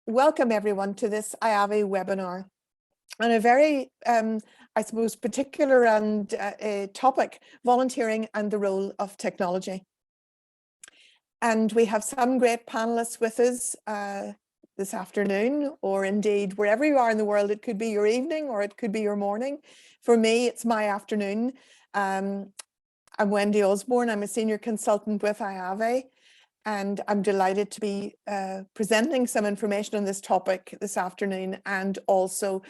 welcome everyone to this IAVE webinar on a very, I suppose, particular and topic, volunteering and the role of technology. And we have some great panelists with us this afternoon, or indeed wherever you are in the world. It could be your evening or it could be your morning. For me, it's my afternoon. I'm Wendy Osborne. I'm a senior consultant with IAVE. And I'm delighted to be presenting some information on this topic this afternoon and also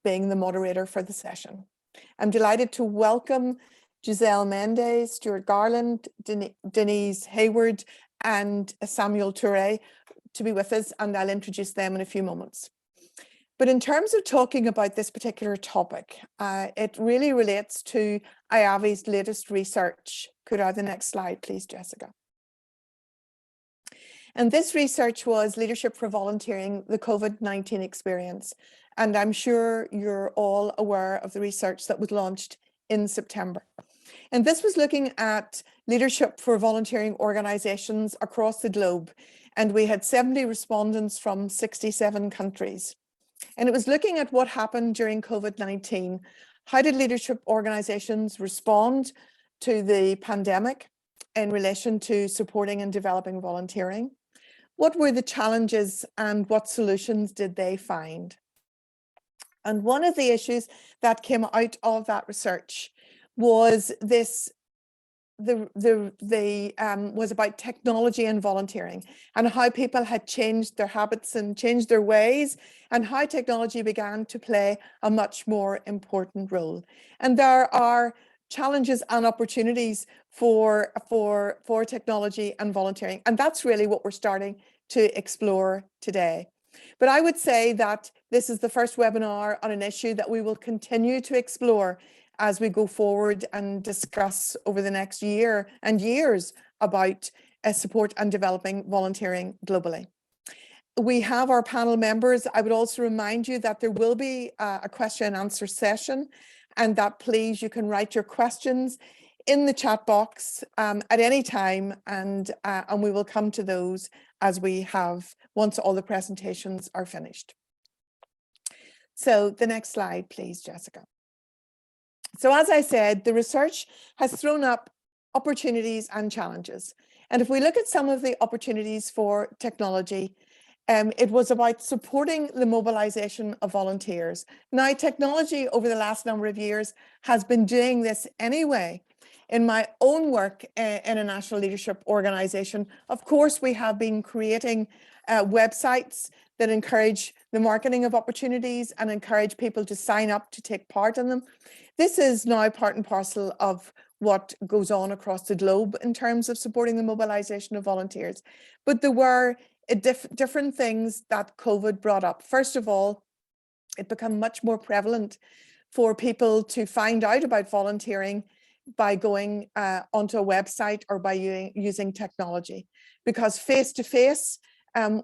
being the moderator for the session. I'm delighted to welcome Giselle Mendez, Stuart Garland, Denise Hayward, and Samuel Turay to be with us, and I'll introduce them in a few moments. But in terms of talking about this particular topic, it really relates to IAVE's latest research. Could I have the next slide, please, Jessica? And this research was Leadership for Volunteering, the COVID-19 Experience. And I'm sure you're all aware of the research that was launched in September. And this was looking at leadership for volunteering organizations across the globe. And we had 70 respondents from 67 countries. And it was looking at what happened during COVID-19. How did leadership organizations respond to the pandemic in relation to supporting and developing volunteering? What were the challenges and what solutions did they find? And one of the issues that came out of that research was was about technology and volunteering, and how people had changed their habits and changed their ways, and how technology began to play a much more important role. And there are challenges and opportunities for technology and volunteering. And that's really what we're starting to explore today. But I would say that this is the first webinar on an issue that we will continue to explore as we go forward and discuss over the next year and years about support and developing volunteering globally. We have our panel members. I would also remind you that there will be a question and answer session, and that please, you can write your questions in the chat box at any time, and we will come to those as we have, once all the presentations are finished. So the next slide, please, Jessica. So as I said, the research has thrown up opportunities and challenges. And if we look at some of the opportunities for technology, it was about supporting the mobilization of volunteers. Now, technology over the last number of years has been doing this anyway. In my own work in a national leadership organization, of course, we have been creating websites that encourage the marketing of opportunities and encourage people to sign up to take part in them. This is now part and parcel of what goes on across the globe in terms of supporting the mobilization of volunteers. But there were different things that COVID brought up. First of all, it became much more prevalent for people to find out about volunteering by going onto a website or by using technology, because face-to-face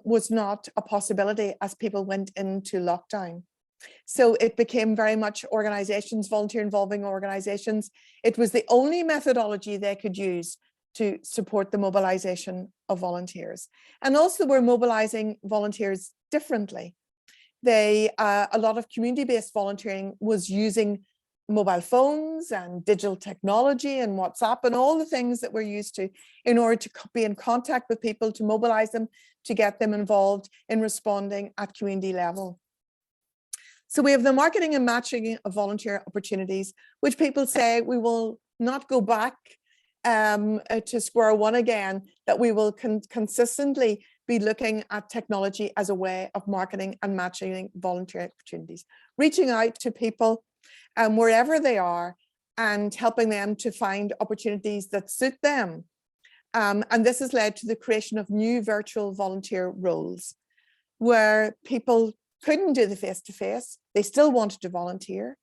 was not a possibility as people went into lockdown. So it became very much organizations, volunteer involving organizations. It was the only methodology they could use to support the mobilization of volunteers. And also we're mobilizing volunteers differently. A lot of community-based volunteering was using mobile phones and digital technology and WhatsApp and all the things that we're used to in order to be in contact with people, to mobilize them, to get them involved in responding at community level. So we have the marketing and matching of volunteer opportunities, which people say we will not go back to square one again, that we will consistently be looking at technology as a way of marketing and matching volunteer opportunities, reaching out to people wherever they are and helping them to find opportunities that suit them. And this has led to the creation of new virtual volunteer roles where people couldn't do the face-to-face, they still wanted to volunteer.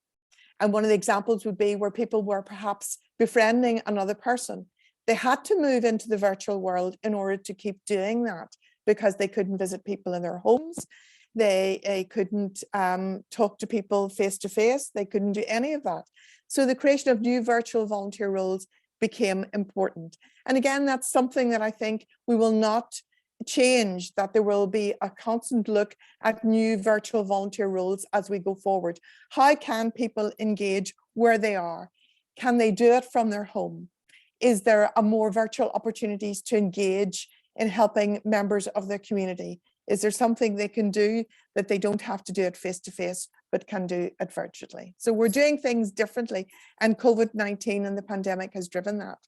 And one of the examples would be where people were perhaps befriending another person. They had to move into the virtual world in order to keep doing that because they couldn't visit people in their homes. They couldn't talk to people face-to-face. They couldn't do any of that. So the creation of new virtual volunteer roles became important. And again, that's something that I think we will not change, that there will be a constant look at new virtual volunteer roles as we go forward. How can people engage where they are? Can they do it from their home? Is there a more virtual opportunities to engage in helping members of their community? Is there something they can do that they don't have to do it face to face, but can do it virtually? So we're doing things differently, and COVID-19 and the pandemic has driven that.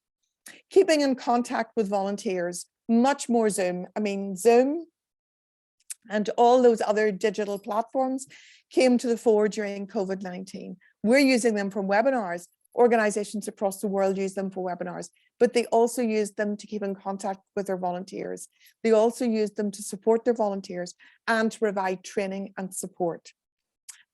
Keeping in contact with volunteers, much more Zoom. I mean, Zoom and all those other digital platforms came to the fore during COVID-19. We're using them for webinars. Organizations across the world use them for webinars, but they also use them to keep in contact with their volunteers. They also use them to support their volunteers and to provide training and support.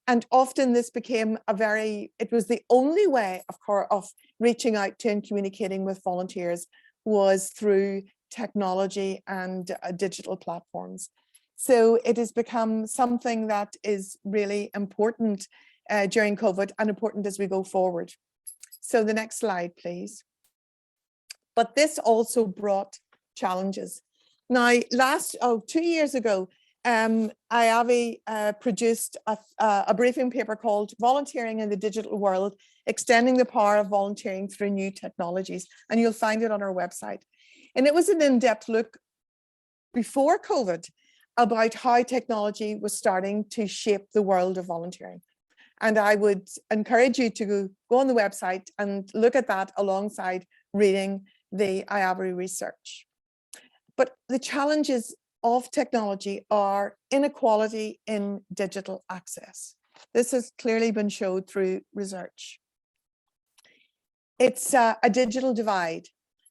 And often this became it was the only way of reaching out to and communicating with volunteers was through technology and digital platforms. So it has become something that is really important during COVID and important as we go forward. So the next slide, please. But this also brought challenges. Now, 2 years ago, IAVE produced a briefing paper called Volunteering in the Digital World, Extending the Power of Volunteering Through New Technologies, and you'll find it on our website. And it was an in-depth look before COVID about how technology was starting to shape the world of volunteering. And I would encourage you to go on the website and look at that alongside reading the IAVE research. But the challenges of technology are inequality in digital access. This has clearly been showed through research. It's a digital divide.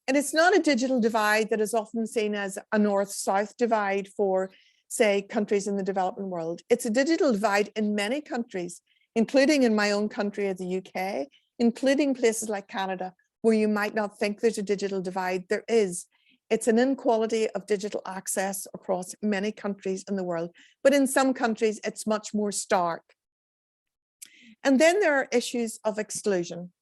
And it's not a digital divide that is often seen as a north-south divide for, say, countries in the developing world. It's a digital divide in many countries, including in my own country of the UK, including places like Canada, where you might not think there's a digital divide. There is. It's an inequality of digital access across many countries in the world, but in some countries it's much more stark. And then there are issues of exclusion.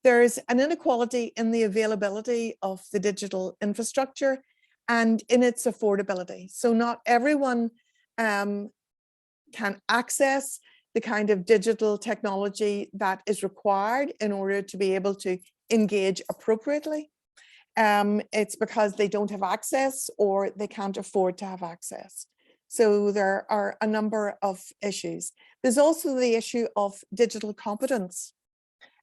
There's an inequality in the availability of the digital infrastructure and in its affordability. So not everyone can access the kind of digital technology that is required in order to be able to engage appropriately. It's because they don't have access or they can't afford to have access. So there are a number of issues. There's also the issue of digital competence.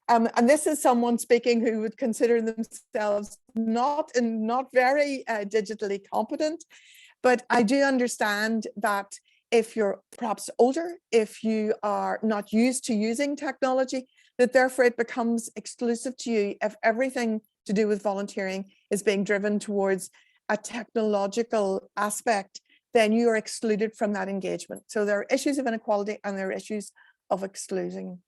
And this is someone speaking who would consider themselves not very digitally competent, but I do understand that if you're perhaps older, if you are not used to using technology, that therefore it becomes exclusive to you if everything to do with volunteering is being driven towards a technological aspect, then you are excluded from that engagement. So there are issues of inequality and there are issues of exclusion.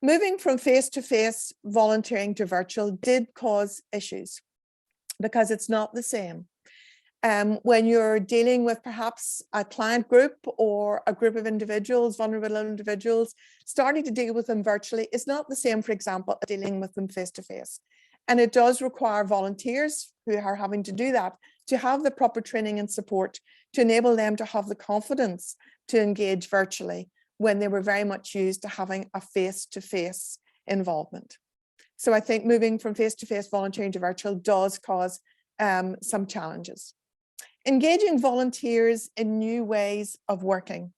Moving from face-to-face volunteering to virtual did cause issues because it's not the same. When you're dealing with perhaps a client group or a group of individuals, vulnerable individuals, starting to deal with them virtually is not the same, for example, as dealing with them face-to-face. And it does require volunteers who are having to do that to have the proper training and support to enable them to have the confidence to engage virtually when they were very much used to having a face-to-face involvement. So I think moving from face-to-face volunteering to virtual does cause some challenges. Engaging volunteers in new ways of working.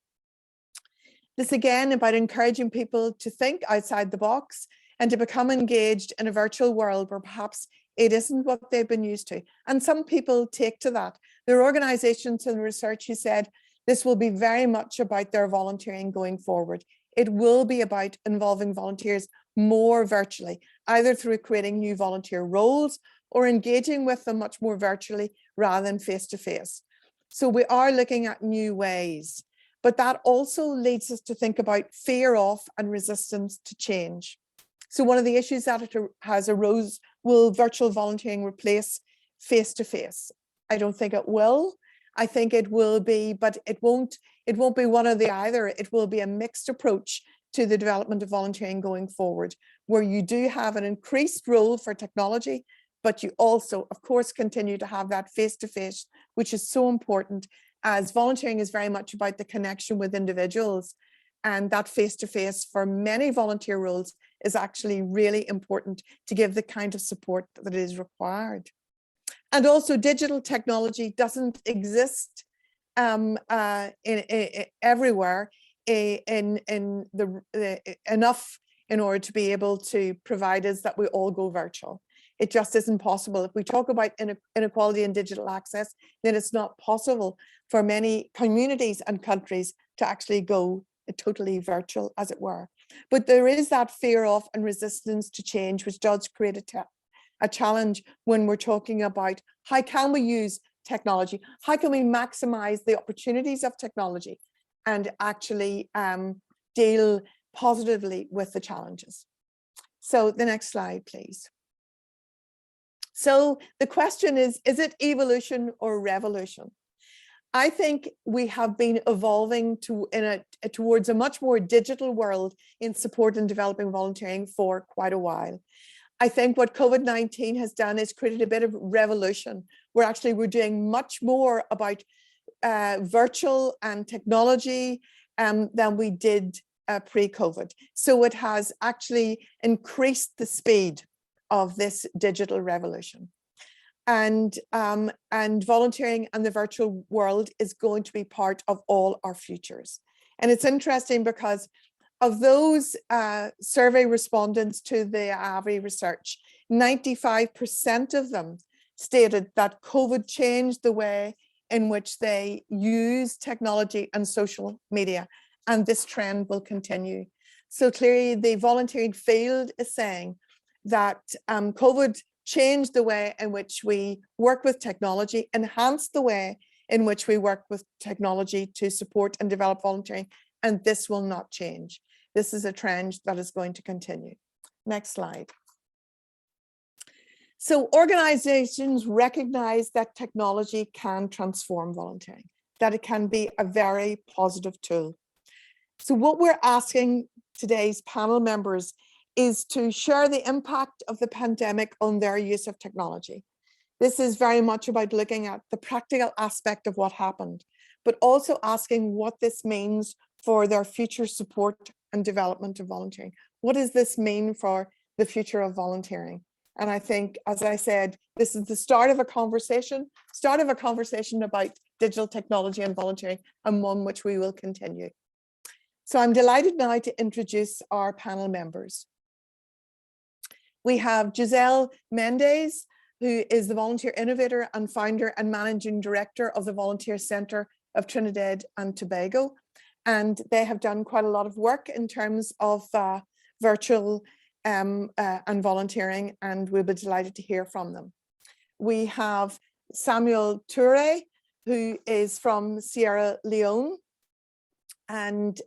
This again about encouraging people to think outside the box and to become engaged in a virtual world where perhaps it isn't what they've been used to. And some people take to that. There are organizations and research who said this will be very much about their volunteering going forward. It will be about involving volunteers more virtually, either through creating new volunteer roles or engaging with them much more virtually rather than face-to-face. So we are looking at new ways, but that also leads us to think about fear of and resistance to change. So one of the issues that has arose, will virtual volunteering replace face-to-face? I don't think it will. I think it will be, but it won't be one or the either. It will be a mixed approach to the development of volunteering going forward, where you do have an increased role for technology, but you also, of course, continue to have that face-to-face, which is so important, as volunteering is very much about the connection with individuals. And that face-to-face for many volunteer roles is actually really important to give the kind of support that is required. And also digital technology doesn't exist everywhere enough in order to be able to provide us that we all go virtual. It just isn't possible. If we talk about inequality in digital access, then it's not possible for many communities and countries to actually go totally virtual, as it were. But there is that fear of and resistance to change, which does create a challenge when we're talking about how can we use technology, how can we maximize the opportunities of technology and actually deal positively with the challenges. So the next slide, please. So the question is it evolution or revolution? I think we have been evolving towards a much more digital world in support and developing volunteering for quite a while. I think what COVID-19 has done is created a bit of revolution, where we're doing much more about virtual and technology than we did pre-COVID. So it has actually increased the speed of this digital revolution. And volunteering and the virtual world is going to be part of all our futures. And it's interesting because of those survey respondents to the IAVE research, 95% of them stated that COVID changed the way in which they use technology and social media, and this trend will continue. So clearly the volunteering field is saying that COVID changed the way in which we work with technology, enhanced the way in which we work with technology to support and develop volunteering, and this will not change. This is a trend that is going to continue. Next slide. So organizations recognize that technology can transform volunteering, that it can be a very positive tool. So what we're asking today's panel members is to share the impact of the pandemic on their use of technology. This is very much about looking at the practical aspect of what happened, but also asking what this means for their future support and development of volunteering. What does this mean for the future of volunteering? And I think, as I said, this is the start of a conversation about digital technology and volunteering, and one which we will continue. So I'm delighted now to introduce our panel members. We have Giselle Mendez, who is the volunteer innovator and founder and managing director of the Volunteer Centre of Trinidad and Tobago. And they have done quite a lot of work in terms of virtual and volunteering, and we'll be delighted to hear from them. We have Samuel Turay, who is from Sierra Leone, and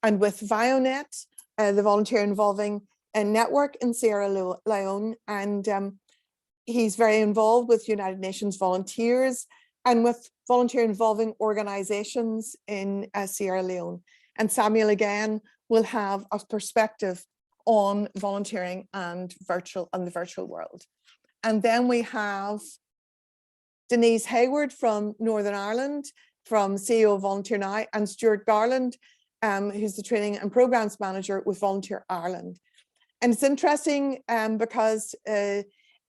with VIONet, the volunteer involving a network in Sierra Leone, and he's very involved with United Nations volunteers and with volunteer involving organizations in Sierra Leone. And Samuel again will have a perspective on volunteering and the virtual world. And then we have Denise Hayward from Northern Ireland, from CEO of Volunteer Now, and Stuart Garland, who's the training and programs manager with Volunteer Ireland. And it's interesting because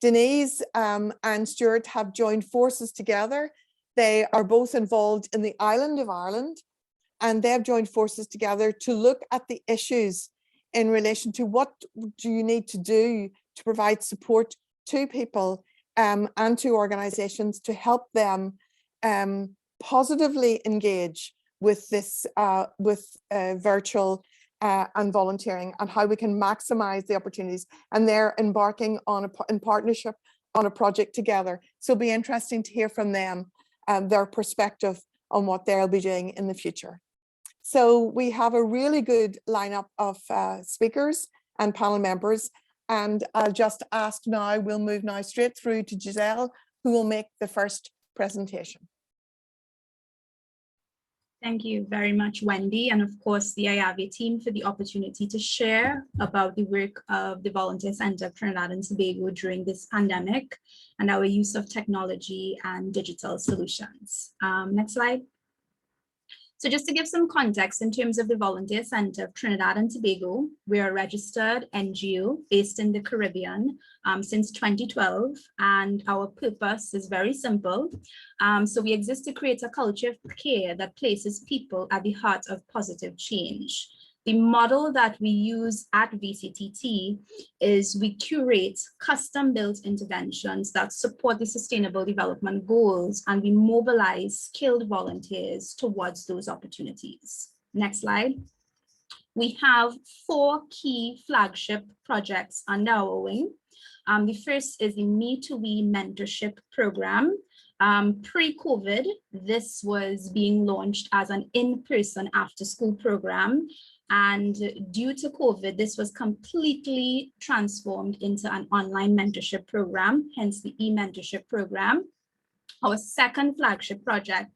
Denise and Stuart have joined forces together. They are both involved in the island of Ireland, and they have joined forces together to look at the issues in relation to what do you need to do to provide support to people and to organizations to help them positively engage with this virtual and volunteering, and how we can maximize the opportunities. And they're embarking on in partnership on a project together. So it'll be interesting to hear from them their perspective on what they'll be doing in the future. So we have a really good lineup of speakers and panel members, and I'll just ask now, we'll move now straight through to Giselle, who will make the first presentation. Thank you very much, Wendy, and of course the IAVE team for the opportunity to share about the work of the Volunteer Center of Trinidad and Tobago during this pandemic and our use of technology and digital solutions. Next slide. So just to give some context in terms of the Volunteer Center of Trinidad and Tobago, we are a registered NGO based in the Caribbean since 2012, and our purpose is very simple. So we exist to create a culture of care that places people at the heart of positive change. The model that we use at VCTT is we curate custom-built interventions that support the Sustainable Development Goals, and we mobilize skilled volunteers towards those opportunities. Next slide. We have 4 key flagship projects under our wing. The first is the Me2We mentorship program. Pre-COVID, this was being launched as an in-person after-school program. And due to COVID, this was completely transformed into an online mentorship program, hence the eMentorship program. Our second flagship project,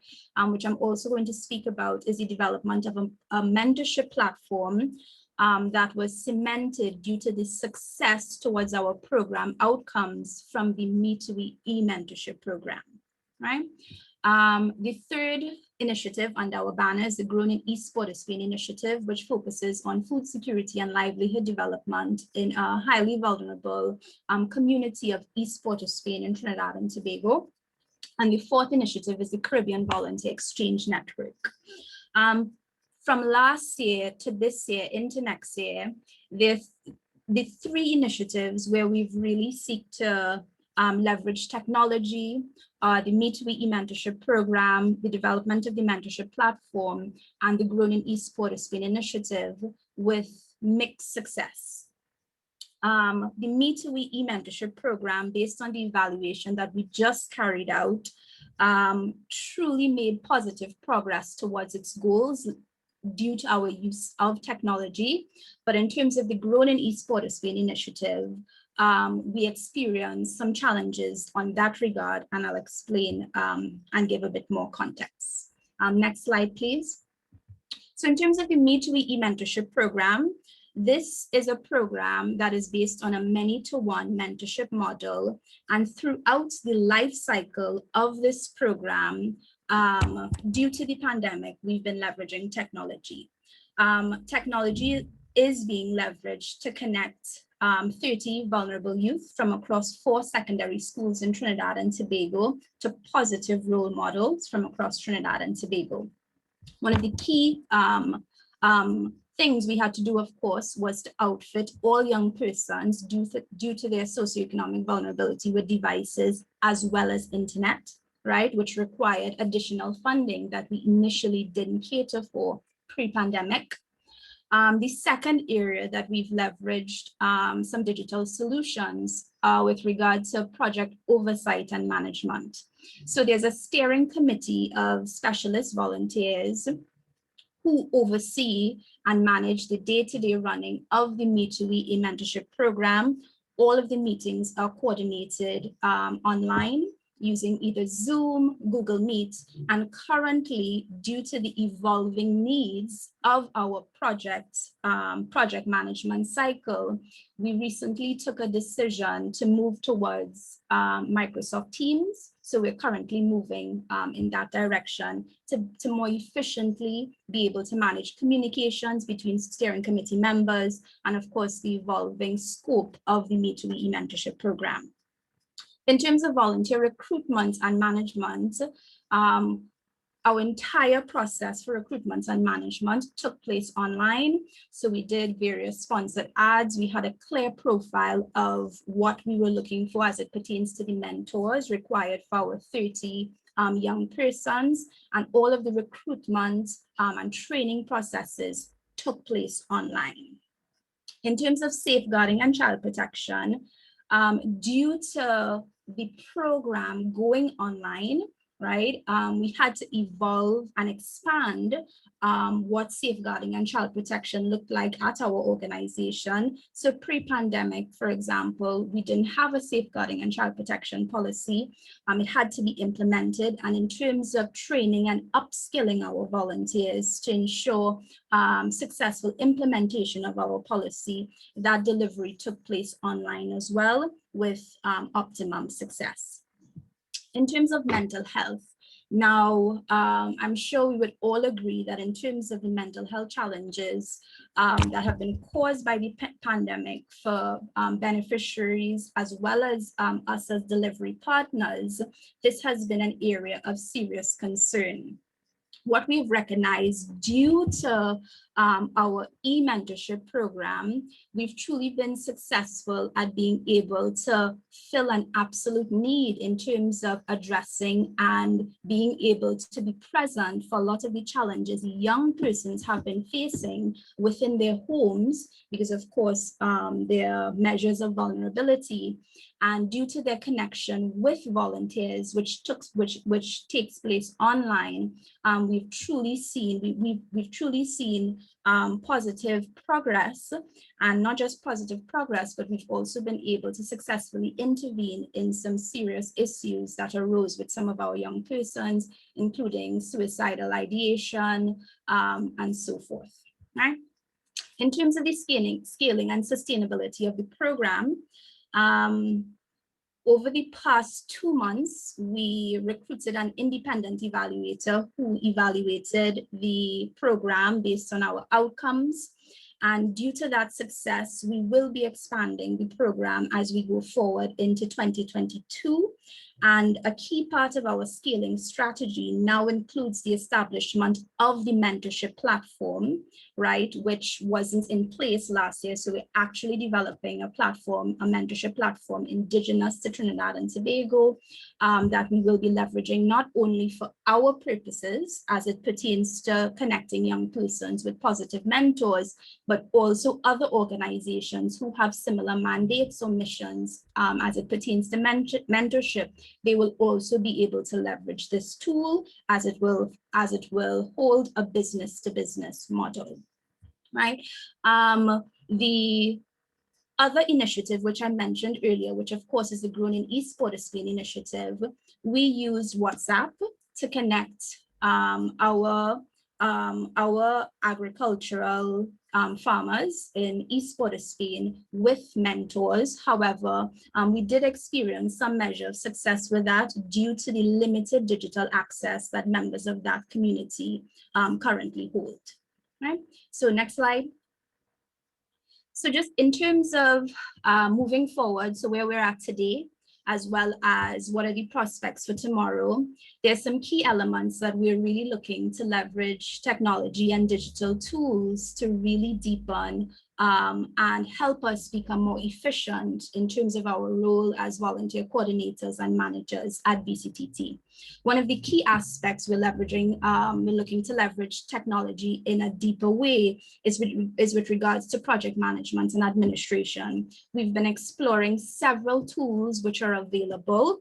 which I'm also going to speak about, is the development of a mentorship platform that was cemented due to the success towards our program outcomes from the Me2We eMentorship program, right? The third initiative under our banner is the Grown in East Port of Spain initiative, which focuses on food security and livelihood development in a highly vulnerable community of East Port of Spain in Trinidad and Tobago. And the fourth initiative is the Caribbean Volunteer Exchange Network. From last year to this year into next year, there's the 3 initiatives where we've really seek to leverage technology, the Me2We eMentorship program, the development of the mentorship platform, and the Grown in East Port of Spain initiative with mixed success. The Me2We eMentorship program, based on the evaluation that we just carried out, truly made positive progress towards its goals due to our use of technology. But in terms of the Grown in East Port of Spain initiative, we experienced some challenges on that regard, and I'll explain and give a bit more context. Next slide, please. So in terms of the Me2We eMentorship program, this is a program that is based on a many-to-one mentorship model, and throughout the life cycle of this program, due to the pandemic, we've been leveraging technology. Technology is being leveraged to connect 30 vulnerable youth from across 4 secondary schools in Trinidad and Tobago to positive role models from across Trinidad and Tobago. One of the key things we had to do, of course, was to outfit all young persons due to their socioeconomic vulnerability with devices as well as internet, right, which required additional funding that we initially didn't cater for pre-pandemic. The second area that we've leveraged some digital solutions with regard to project oversight and management. So there's a steering committee of specialist volunteers who oversee and manage the day-to-day running of the Me2We eMentorship program. All of the meetings are coordinated online using either Zoom, Google Meet, and currently, due to the evolving needs of our project management cycle, we recently took a decision to move towards Microsoft Teams. So we're currently moving in that direction to more efficiently be able to manage communications between steering committee members and, of course, the evolving scope of the Me2We eMentorship program. In terms of volunteer recruitment and management, our entire process for recruitment and management took place online. So we did various sponsored ads. We had a clear profile of what we were looking for as it pertains to the mentors required for our 30 young persons, and all of the recruitment and training processes took place online. In terms of safeguarding and child protection, due to the program going online, right? We had to evolve and expand what safeguarding and child protection looked like at our organization. So pre-pandemic, for example, we didn't have a safeguarding and child protection policy. It had to be implemented. And in terms of training and upskilling our volunteers to ensure successful implementation of our policy, that delivery took place online as well with optimum success. In terms of mental health, now, I'm sure we would all agree that in terms of the mental health challenges that have been caused by the pandemic for beneficiaries as well as us as delivery partners, this has been an area of serious concern. What we've recognized due to our eMentorship program, we've truly been successful at being able to fill an absolute need in terms of addressing and being able to be present for a lot of the challenges young persons have been facing within their homes, because of course, there are measures of vulnerability. And due to their connection with volunteers, which takes place online, we've truly seen positive progress, and not just positive progress, but we've also been able to successfully intervene in some serious issues that arose with some of our young persons, including suicidal ideation and so forth. Right? In terms of the scaling and sustainability of the program, over the past 2 months, we recruited an independent evaluator who evaluated the program based on our outcomes. And due to that success, we will be expanding the program as we go forward into 2022. And a key part of our scaling strategy now includes the establishment of the mentorship platform, right, which wasn't in place last year. So we're actually developing a platform, a mentorship platform indigenous to Trinidad and Tobago that we will be leveraging not only for our purposes as it pertains to connecting young persons with positive mentors, but also other organizations who have similar mandates or missions as it pertains to mentorship. They will also be able to leverage this tool as it will hold a business-to-business model, right? The other initiative, which I mentioned earlier, which of course is the Grown in East Spain initiative, we used WhatsApp to connect our agricultural farmers in East Spain with mentors. However, we did experience some measure of success with that due to the limited digital access that members of that community currently hold. Right? So next slide. So just in terms of moving forward, so where we're at today, as well as what are the prospects for tomorrow, there's some key elements that we're really looking to leverage technology and digital tools to really deepen and help us become more efficient in terms of our role as volunteer coordinators and managers at VCTT. One of the key aspects we're looking to leverage technology in a deeper way is with regards to project management and administration. We've been exploring several tools which are available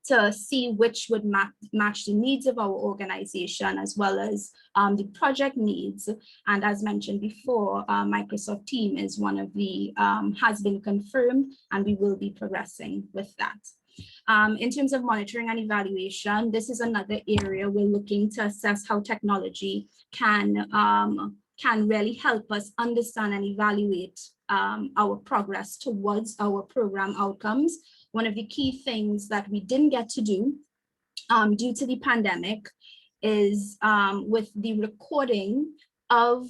to see which would match the needs of our organization as well as the project needs. And as mentioned before, Microsoft Team is one of the, has been confirmed, and we will be progressing with that. In terms of monitoring and evaluation, this is another area we're looking to assess how technology can really help us understand and evaluate our progress towards our program outcomes. One of the key things that we didn't get to do due to the pandemic is with the recording of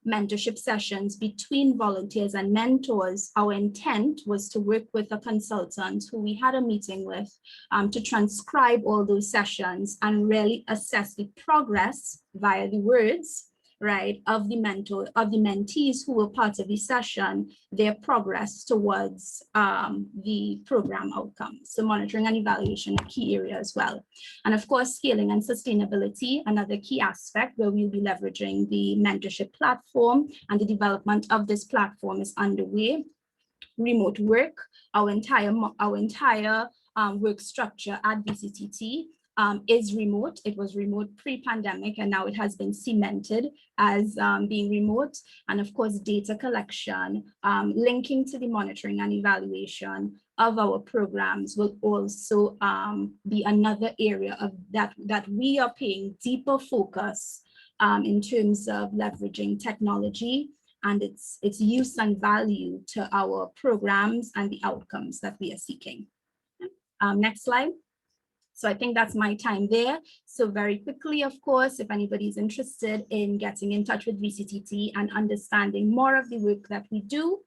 mentorship sessions between volunteers and mentors. Our intent was to work with a consultant who we had a meeting with to transcribe all those sessions and really assess the progress via the words, right, of the mentees who were part of the session, their progress towards the program outcomes. So monitoring and evaluation, a key area as well. And of course, scaling and sustainability, another key aspect where we'll be leveraging the mentorship platform, and the development of this platform is underway. Remote work, our entire work structure at VCTT is remote. It was remote pre-pandemic, and now it has been cemented as being remote. And of course, data collection, linking to the monitoring and evaluation of our programs will also be another area of that we are paying deeper focus in terms of leveraging technology and its use and value to our programs and the outcomes that we are seeking. Next slide. So I think that's my time there. So very quickly, of course, if anybody's interested in getting in touch with VCTT and understanding more of the work that we do,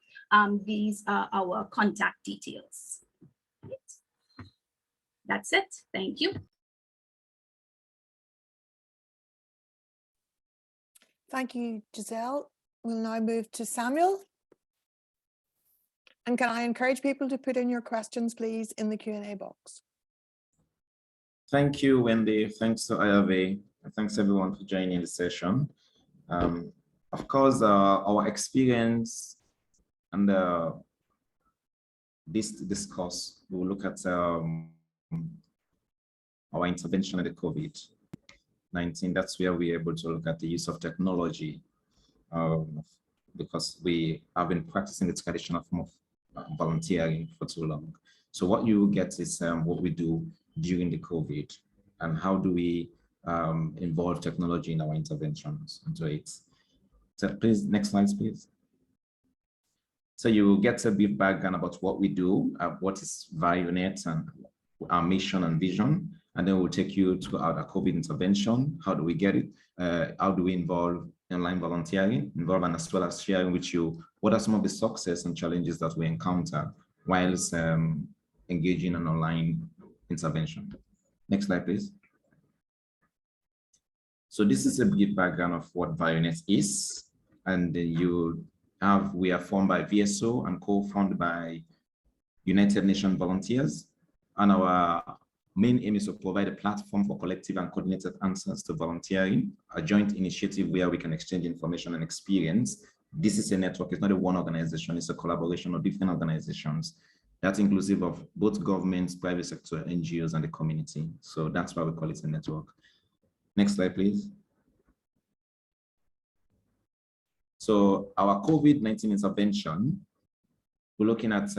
these are our contact details. That's it. Thank you. Thank you, Giselle. We'll now move to Samuel. And can I encourage people to put in your questions, please, in the Q&A box. Thank you, Wendy. Thanks to IAVE. Thanks everyone for joining the session. Of course, our experience and this course, we'll look at our intervention at the COVID-19. That's where we're able to look at the use of technology because we have been practicing the traditional form of volunteering for too long. So what you get is what we do during the COVID and how do we involve technology in our interventions into it. So please, next slide, please. So you get a bit background about what we do, what is VIONet and our mission and vision, and then we'll take you to our COVID intervention. How do we get it? How do we involve online volunteering, involve and as well as sharing with you what are some of the success and challenges that we encounter whilst engaging in online intervention. Next slide, please. So this is a brief background of what VIONet is, and we are formed by VSO and co-founded by United Nations volunteers, and our main aim is to provide a platform for collective and coordinated answers to volunteering, a joint initiative where we can exchange information and experience. This is a network, it's not a one organization, it's a collaboration of different organizations. That's inclusive of both governments, private sector, NGOs, and the community. So that's why we call it a network. Next slide, please. So our COVID-19 intervention, we're looking at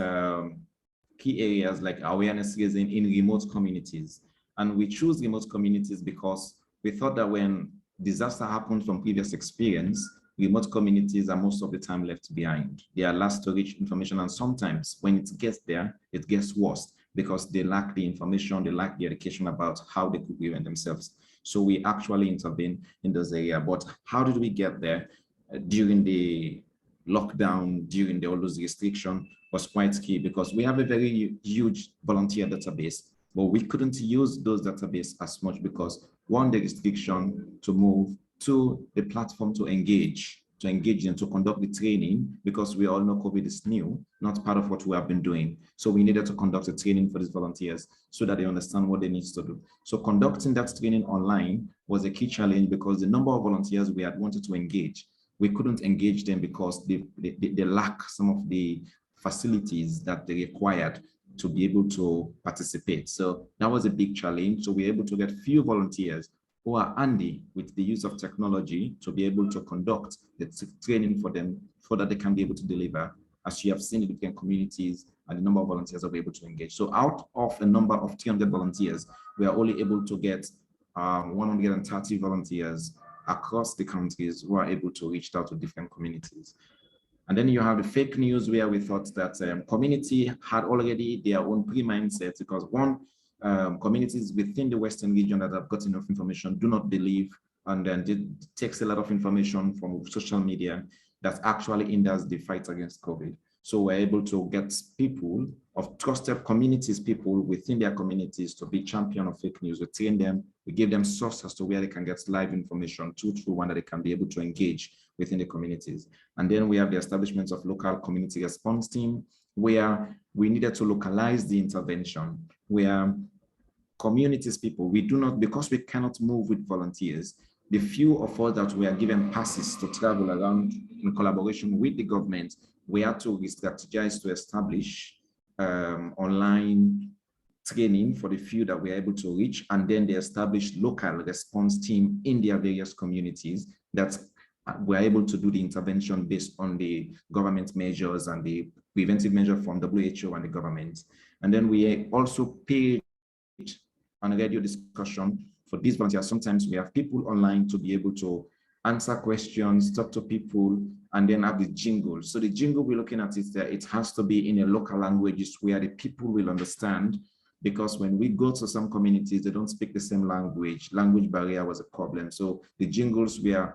key areas like awareness raising in remote communities. And we choose remote communities because we thought that when disaster happened from previous experience, remote communities are most of the time left behind. They are last to reach information, and sometimes when it gets there, it gets worse because they lack the information, they lack the education about how they could prevent themselves. So we actually intervene in those areas. But how did we get there? During the lockdown, during all those restrictions was quite key because we have a very huge volunteer database, but we couldn't use those databases as much because one, the restriction to move, two, the platform to engage and to conduct the training, because we all know COVID is new, not part of what we have been doing. So we needed to conduct a training for these volunteers so that they understand what they need to do. So conducting that training online was a key challenge because the number of volunteers we had wanted to engage, we couldn't engage them because they lack some of the facilities that they required to be able to participate. So that was a big challenge. So we were able to get few volunteers who are handy with the use of technology to be able to conduct the training for them so that they can be able to deliver. As you have seen in different communities and the number of volunteers are able to engage. So out of a number of 300 volunteers, we are only able to get 130 volunteers across the countries who are able to reach out to different communities. And then you have the fake news where we thought that community had already their own pre-mindset because one, communities within the Western region that have got enough information do not believe, and then it takes a lot of information from social media that actually hinders the fight against COVID. So we're able to get people of trusted communities, people within their communities to be champion of fake news. We train them, we give them sources to where they can get live information, through one that they can be able to engage within the communities. And then we have the establishment of local community response team, where we needed to localize the intervention, where communities people, we do not, because we cannot move with volunteers, the few of us that we are given passes to travel around in collaboration with the government, we had to re-strategize to establish online training for the few that we are able to reach, and then they established local response team in their various communities that were able to do the intervention based on the government measures and the preventive measure from WHO and the government. And then we also paid on radio discussion for these volunteers. Sometimes we have people online to be able to answer questions, talk to people, and then have the jingle. So the jingle we're looking at is that it has to be in a local language where the people will understand, because when we go to some communities, they don't speak the same language. Language barrier was a problem. So the jingles were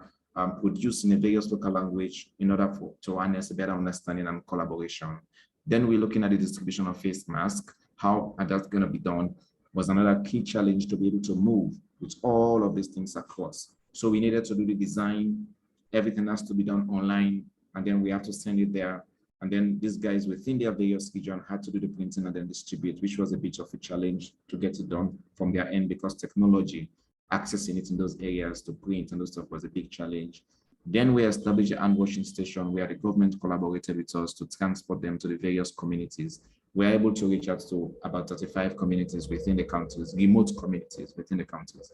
produced in a various local language in order to harness a better understanding and collaboration. Then we're looking at the distribution of face masks. How that's going to be done was another key challenge, to be able to move with all of these things across. So we needed to do the design. Everything has to be done online, and then we have to send it there. And then these guys within their various region had to do the printing and then distribute, which was a bit of a challenge to get it done from their end, because technology, accessing it in those areas to print and those stuff was a big challenge. Then we established a hand washing station where the government collaborated with us to transport them to the various communities. We're able to reach out to about 35 communities within the counties, remote communities within the counties.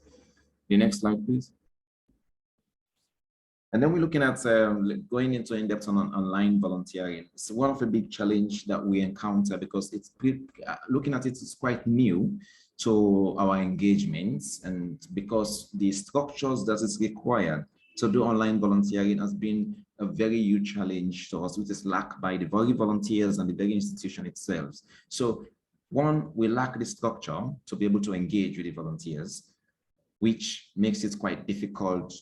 The next slide, please. And then we're looking at going into in-depth on online volunteering. It's one of the big challenge that we encounter, because it's looking at it, it's quite new to our engagements, and because the structures that is required to do online volunteering has been a very huge challenge to us, which is lacked by the very volunteers and the very institution itself. So one, we lack the structure to be able to engage with the volunteers, which makes it quite difficult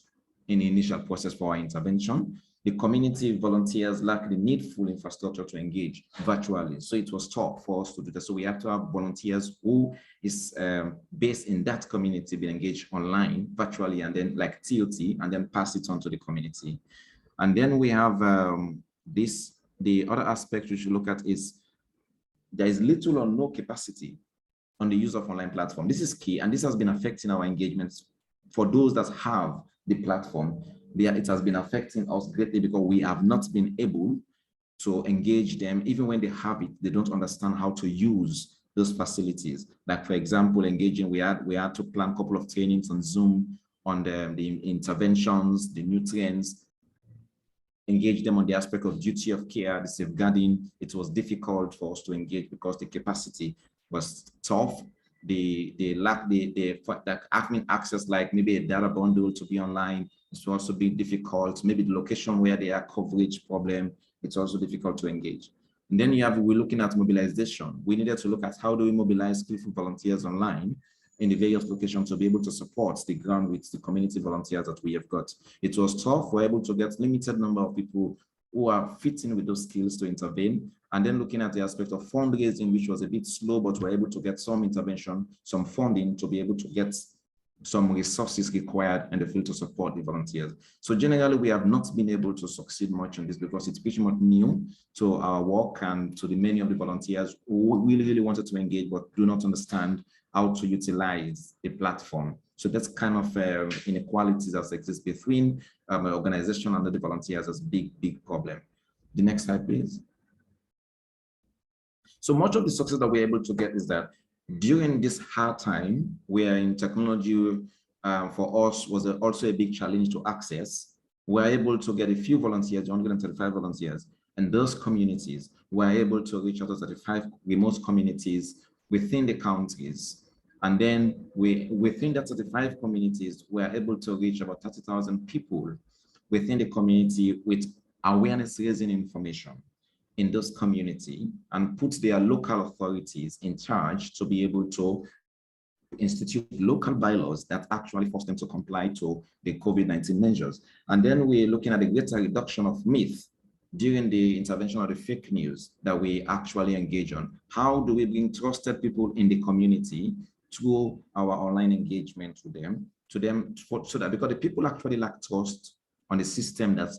in the initial process for our intervention. The community volunteers lack the needful infrastructure to engage virtually. So it was tough for us to do that. So we have to have volunteers who is based in that community be engaged online, virtually, and then like TOT, and then pass it on to the community. And then we have the other aspect we should look at is there is little or no capacity on the use of online platform. This is key, and this has been affecting our engagements. For those that have the platform, it has been affecting us greatly, because we have not been able to engage them. Even when they have it, they don't understand how to use those facilities. Like, for example, engaging, we had to plan a couple of trainings on Zoom on the interventions, the nutrients, engage them on the aspect of duty of care, the safeguarding. It was difficult for us to engage because the capacity was tough. They lack the having access, like maybe a data bundle to be online. It's also been difficult. Maybe the location where they are coverage problem, it's also difficult to engage. And then we're looking at mobilization. We needed to look at how do we mobilize skillful volunteers online in the various locations to be able to support the ground with the community volunteers that we have got. It was tough. We're able to get limited number of people who are fitting with those skills to intervene. And then looking at the aspect of fundraising, which was a bit slow, but we're able to get some intervention, some funding to be able to get some resources required in the field to support the volunteers. So generally, we have not been able to succeed much on this because it's pretty much new to our work and to the many of the volunteers who really wanted to engage, but do not understand how to utilize the platform. So that's kind of inequalities that exist between an organization and the volunteers as a big problem. The next slide, please. So much of the success that we're able to get is that during this hard time, where in technology for us was also a big challenge to access, we're able to get a few volunteers, 135 volunteers, and those communities were able to reach out to 35 remote communities within the counties. And then within that 35 communities, we're able to reach about 30,000 people within the community with awareness raising information in those community, and put their local authorities in charge to be able to institute local bylaws that actually force them to comply to the COVID-19 measures. And then we're looking at a greater reduction of myth during the intervention of the fake news that we actually engage on. How do we bring trusted people in the community through our online engagement with them, so that because the people actually lack trust on the system that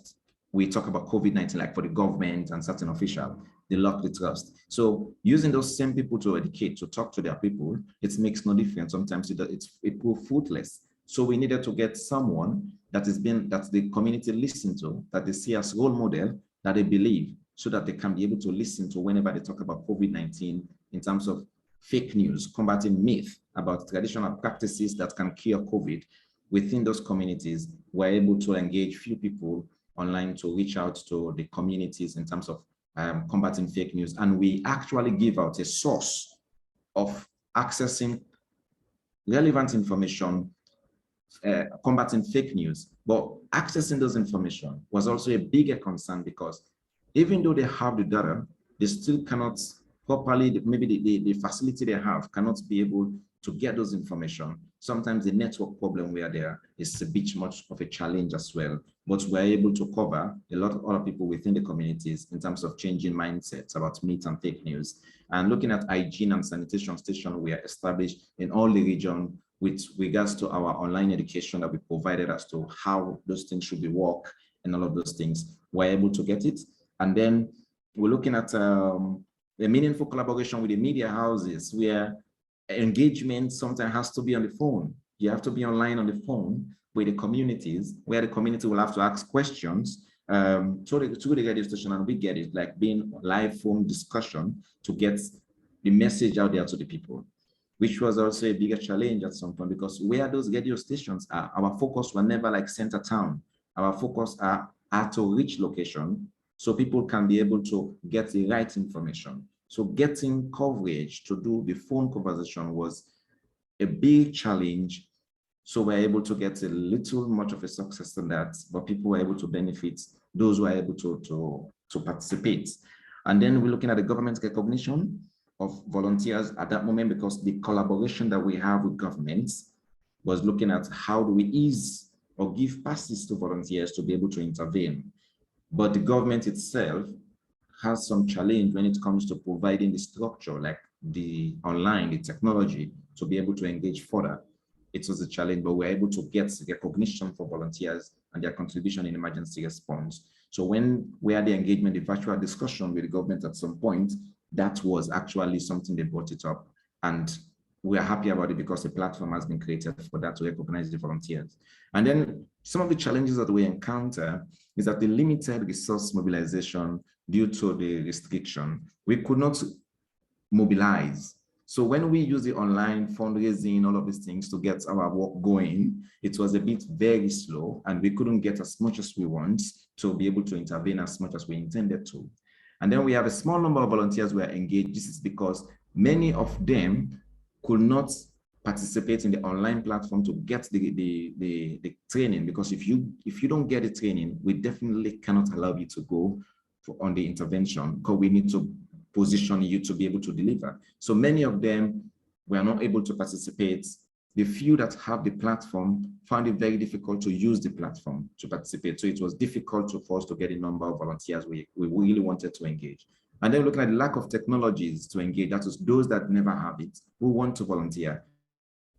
we talk about COVID-19, like for the government and certain officials, they lack the trust. So using those same people to educate, to talk to their people, it makes no difference. Sometimes it proves fruitless. So we needed to get someone that the community listen to, that they see as role model, that they believe, so that they can be able to listen to whenever they talk about COVID-19 in terms of fake news, combating myth about traditional practices that can cure COVID within those communities. We're able to engage few people online to reach out to the communities in terms of combating fake news. And we actually give out a source of accessing relevant information, combating fake news. But accessing those information was also a bigger concern, because even though they have the data, they still cannot properly, maybe the facility they have cannot be able to get those information. Sometimes the network problem where there is a bit much of a challenge as well, but we're able to cover a lot of other people within the communities in terms of changing mindsets about myth and fake news. And looking at hygiene and sanitation stations we are established in all the region with regards to our online education that we provided as to how those things should be work and all of those things, we're able to get it. And then we're looking at a meaningful collaboration with the media houses, where engagement sometimes has to be on the phone. You have to be online on the phone with the communities, where the community will have to ask questions to the radio station, and we get it, like being live phone discussion to get the message out there to the people, which was also a bigger challenge at some point, because where those radio stations are, our focus were never like center town. Our focus are to reach location, so people can be able to get the right information. So getting coverage to do the phone conversation was a big challenge. So we're able to get a little much of a success in that, but people were able to benefit, those who are able to participate. And then we're looking at the government recognition of volunteers at that moment, because the collaboration that we have with governments was looking at how do we ease or give passes to volunteers to be able to intervene. But the government itself has some challenge when it comes to providing the structure, like the online, the technology, to be able to engage further. It was a challenge, but we're able to get recognition for volunteers and their contribution in emergency response. So when we had the engagement, the virtual discussion with the government at some point, that was actually something they brought it up. And we are happy about it because a platform has been created for that to recognize the volunteers. And then some of the challenges that we encounter is that the limited resource mobilization due to the restriction, we could not mobilize. So when we use the online fundraising, all of these things to get our work going, it was a bit very slow, and we couldn't get as much as we want to be able to intervene as much as we intended to. And then we have a small number of volunteers who are engaged. This is because many of them could not participate in the online platform to get the training, because if you don't get the training, we definitely cannot allow you to go on the intervention, because we need to position you to be able to deliver. So many of them were not able to participate. The few that have the platform found it very difficult to use the platform to participate. So it was difficult for us to get a number of volunteers we really wanted to engage. And then looking at the lack of technologies to engage, that is those that never have it, who want to volunteer,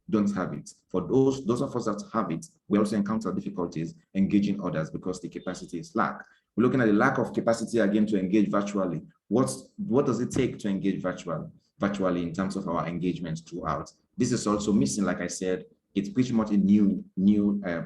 don't have it. For those of us that have it, we also encounter difficulties engaging others because the capacity is lack. We're looking at the lack of capacity again to engage virtually. What does it take to engage virtually in terms of our engagement throughout? This is also missing. Like I said, it's pretty much a new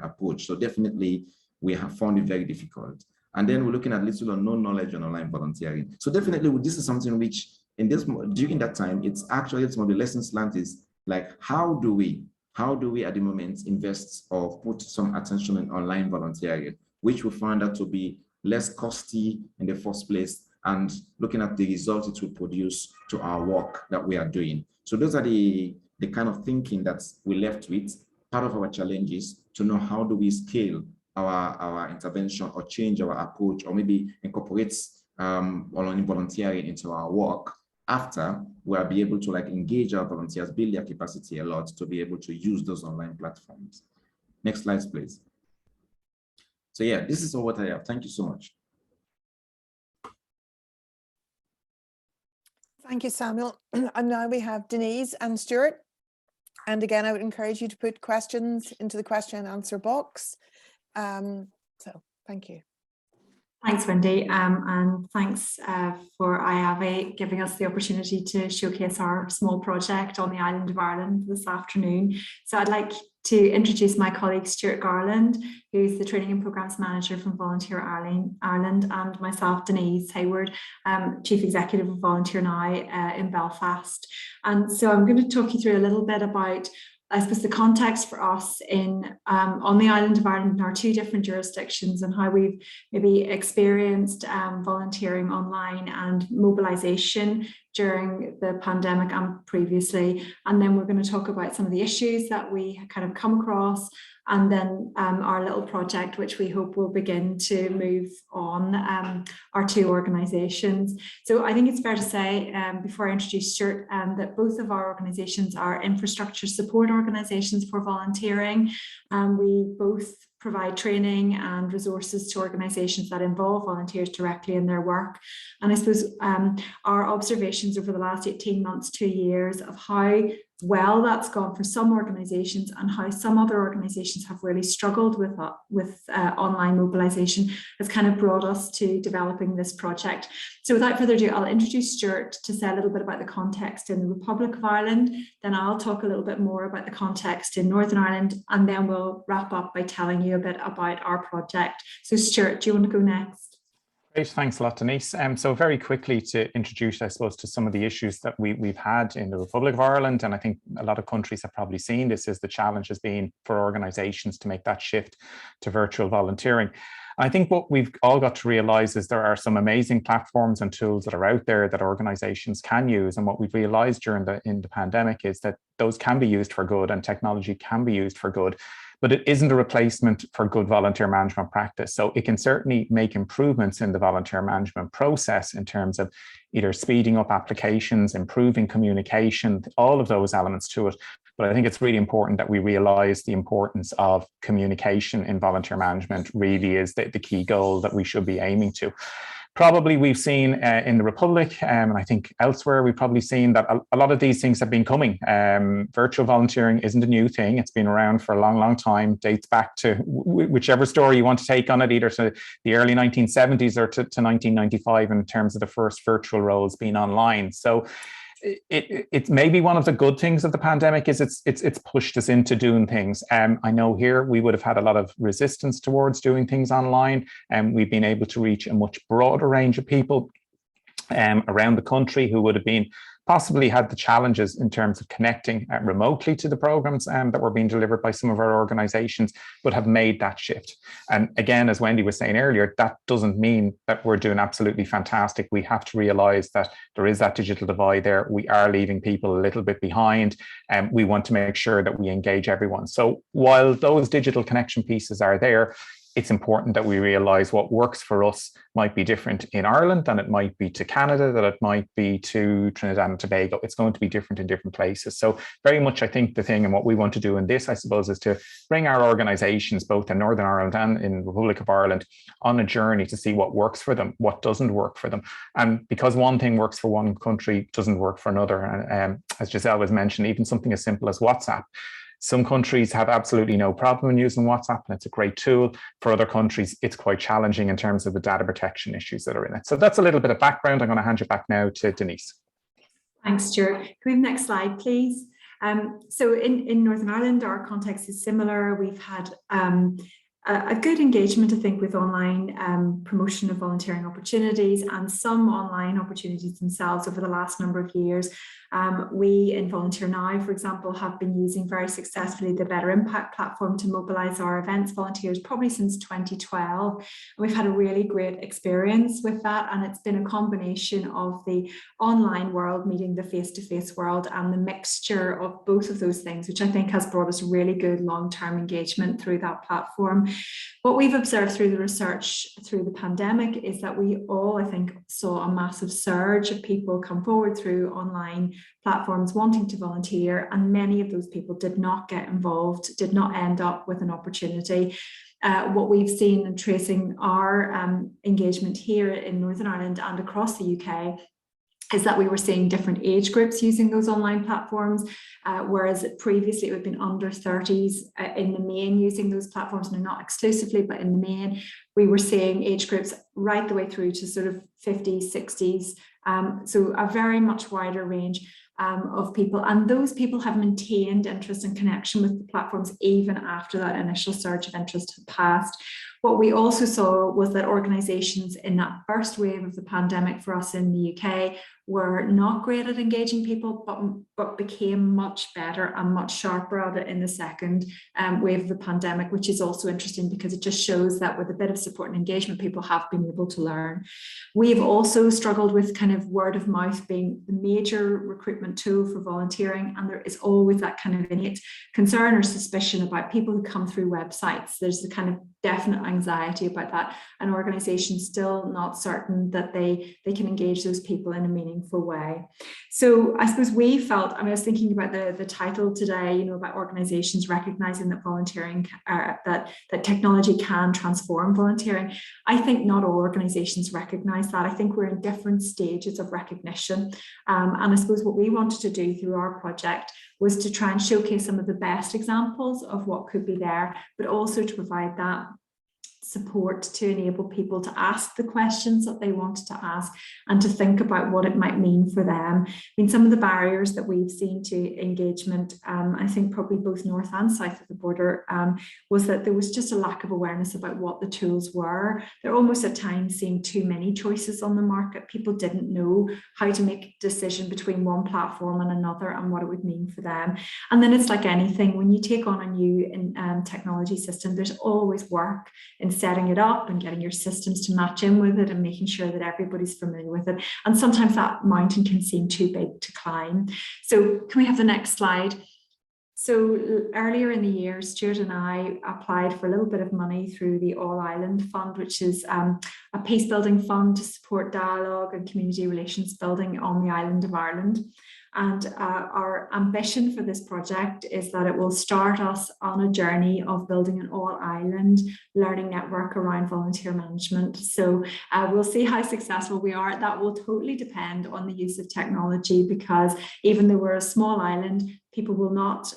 approach. So definitely we have found it very difficult. And then we're looking at little or no knowledge on online volunteering. So definitely this is something which during that time, it's some of the lessons learned is like, how do we at the moment invest or put some attention in online volunteering, which we found out to be less costly in the first place, and looking at the results it will produce to our work that we are doing. So those are the kind of thinking that we left with. Part of our challenge is to know how do we scale our intervention or change our approach, or maybe incorporate online volunteering into our work after we'll be able to engage our volunteers, build their capacity a lot to be able to use those online platforms. Next slide, please. So yeah, this is all what I have. Thank you so much. Thank you, Samuel. And now we have Denise and Stuart. And again, I would encourage you to put questions into the question and answer box. So thank you. Thanks, Wendy, and thanks for IAVE giving us the opportunity to showcase our small project on the island of Ireland this afternoon. So I'd like to introduce my colleague Stuart Garland, who's the Training and Programmes Manager from Volunteer Ireland, and myself, Denise Hayward, Chief Executive of Volunteer Now in Belfast. And so I'm going to talk you through a little bit about, I suppose, the context for us in on the island of Ireland in our two different jurisdictions, and how we've maybe experienced volunteering online and mobilisation during the pandemic and previously. And then we're going to talk about some of the issues that we kind of come across, and then our little project, which we hope will begin to move on our two organisations. So I think it's fair to say, before I introduce Stuart, that both of our organisations are infrastructure support organisations for volunteering. We both provide training and resources to organisations that involve volunteers directly in their work. And I suppose our observations over the last 18 months, 2 years, of how well that's gone for some organisations and how some other organisations have really struggled with online mobilisation has kind of brought us to developing this project. So without further ado, I'll introduce Stuart to say a little bit about the context in the Republic of Ireland. Then I'll talk a little bit more about the context in Northern Ireland, and then we'll wrap up by telling you a bit about our project. So Stuart, do you want to go next? Great, thanks a lot, Denise. So very quickly to introduce, I suppose, to some of the issues that we've had in the Republic of Ireland, and I think a lot of countries have probably seen this, is the challenge has been for organisations to make that shift to virtual volunteering. I think what we've all got to realise is there are some amazing platforms and tools that are out there that organisations can use, and what we've realised during the pandemic is that those can be used for good, and technology can be used for good. But it isn't a replacement for good volunteer management practice. So it can certainly make improvements in the volunteer management process in terms of either speeding up applications, improving communication, all of those elements to it. But I think it's really important that we realise the importance of communication in volunteer management really is the key goal that we should be aiming to. Probably we've seen in the Republic, and I think elsewhere, we've probably seen that a lot of these things have been coming. Virtual volunteering isn't a new thing. It's been around for a long, long time, dates back to whichever story you want to take on it, either to the early 1970s or to 1995 in terms of the first virtual roles being online. So it's maybe one of the good things of the pandemic is it's pushed us into doing things. I know here we would have had a lot of resistance towards doing things online, and we've been able to reach a much broader range of people around the country who would have been possibly had the challenges in terms of connecting remotely to the programs that were being delivered by some of our organizations, but have made that shift. And again, as Wendy was saying earlier, that doesn't mean that we're doing absolutely fantastic. We have to realize that there is that digital divide there. We are leaving people a little bit behind, and we want to make sure that we engage everyone. So while those digital connection pieces are there, it's important that we realize what works for us might be different in Ireland than it might be to Canada, that it might be to Trinidad and Tobago. It's going to be different in different places. So very much, I think the thing and what we want to do in this, I suppose, is to bring our organizations, both in Northern Ireland and in the Republic of Ireland, on a journey to see what works for them, what doesn't work for them. And because one thing works for one country doesn't work for another. And as Giselle was mentioned, even something as simple as WhatsApp. Some countries have absolutely no problem in using WhatsApp, and it's a great tool. For other countries, it's quite challenging in terms of the data protection issues that are in it. So that's a little bit of background. I'm going to hand you back now to Denise. Thanks, Stuart. Can we have the next slide, please? So in Northern Ireland, our context is similar. We've had a good engagement, I think, with online promotion of volunteering opportunities and some online opportunities themselves over the last number of years. We in Volunteer Now, for example, have been using very successfully the Better Impact platform to mobilise our events volunteers probably since 2012. And we've had a really great experience with that, and it's been a combination of the online world meeting the face-to-face world and the mixture of both of those things, which I think has brought us really good long-term engagement through that platform. What we've observed through the research through the pandemic is that we all, I think, saw a massive surge of people come forward through online platforms wanting to volunteer, and many of those people did not get involved, did not end up with an opportunity. What we've seen in tracing our engagement here in Northern Ireland and across the UK is that we were seeing different age groups using those online platforms, whereas previously it would have been under 30s in the main using those platforms, and not exclusively, but in the main, we were seeing age groups right the way through to sort of 50s, 60s, so a very much wider range of people, and those people have maintained interest and connection with the platforms even after that initial surge of interest had passed. What we also saw was that organisations in that first wave of the pandemic for us in the UK were not great at engaging people, but became much better and much sharper at it in the second wave of the pandemic, which is also interesting because it just shows that with a bit of support and engagement, people have been able to learn. We've also struggled with kind of word of mouth being the major recruitment tool for volunteering, and there is always that kind of innate concern or suspicion about people who come through websites. There's the kind of definite anxiety about that, and organisations still not certain that they can engage those people in a meaningful way. So I suppose we felt, I was thinking about the title today, you know, about organisations recognising that volunteering, that technology can transform volunteering. I think not all organisations recognise that. I think we're in different stages of recognition. And I suppose what we wanted to do through our project was to try and showcase some of the best examples of what could be there, but also to provide that support to enable people to ask the questions that they wanted to ask and to think about what it might mean for them. I mean, some of the barriers that we've seen to engagement, I think probably both north and south of the border, was that there was just a lack of awareness about what the tools were. There almost at times seemed too many choices on the market. People didn't know how to make a decision between one platform and another and what it would mean for them. And then it's like anything, when you take on a new technology system, there's always work in setting it up and getting your systems to match in with it and making sure that everybody's familiar with it. And sometimes that mountain can seem too big to climb. So can we have the next slide? So earlier in the year, Stuart and I applied for a little bit of money through the All Ireland Fund, which is a peace building fund to support dialogue and community relations building on the island of Ireland. And our ambition for this project is that it will start us on a journey of building an all-island learning network around volunteer management. So we'll see how successful we are. That will totally depend on the use of technology, because even though we're a small island, people will not